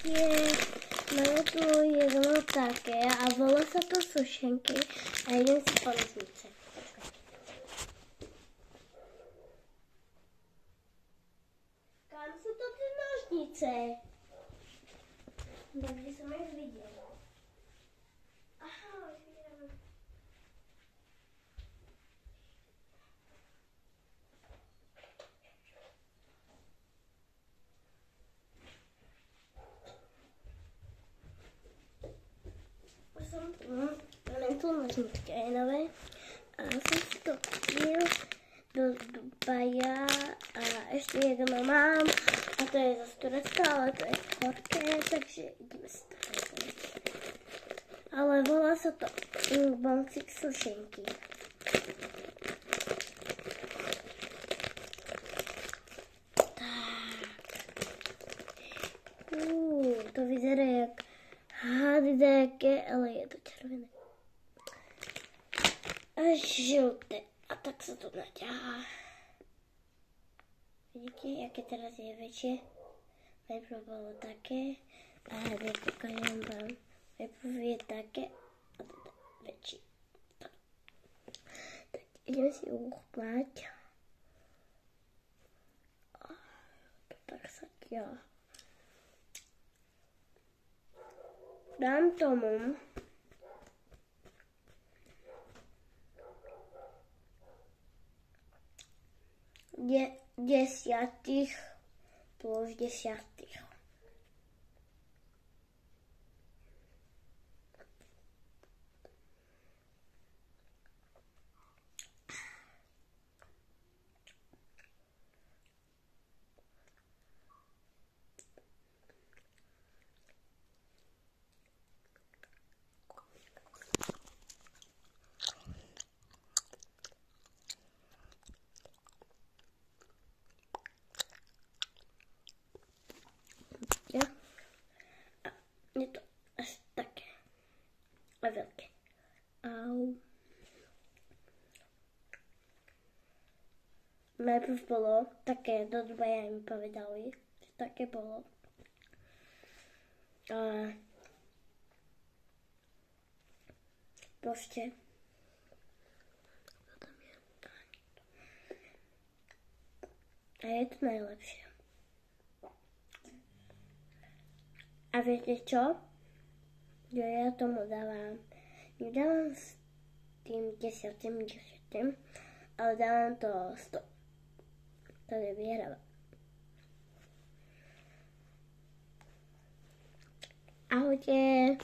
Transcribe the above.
máme tu jedno také a volá sa to sušenky a idem si po nožnice. Kam sú to tie nožnice? Takže som ich videla. Aha, už vidím. Mám tu nožničky aj nové a som si to kúpil do Dubaja a ešte jedno mám a to je zo Turecka, ale to je horké, takže ideme si to pozrieť. Ale volá sa to boncík sušenky. Tak. To vyzerá jak HDK, ale je to červené. A žlté. A tak sa to naťahá. Vidíte, aké teraz je väčšie? Najprv bolo také. A hneď ukážem vám. Najprv je také a teda väčší. Tak ideme si uchmať. To tak sa ťahá. Dám tomu 10 plus 10. Je to až také a veľké. Au. Najprv bolo také, do Dubaja mi povedali, že také bolo. A proste a je to najlepšie. A viete čo? Ja tomu nedávam s tým 10, ale dávam to 100. To je vyhráva. Ahojte.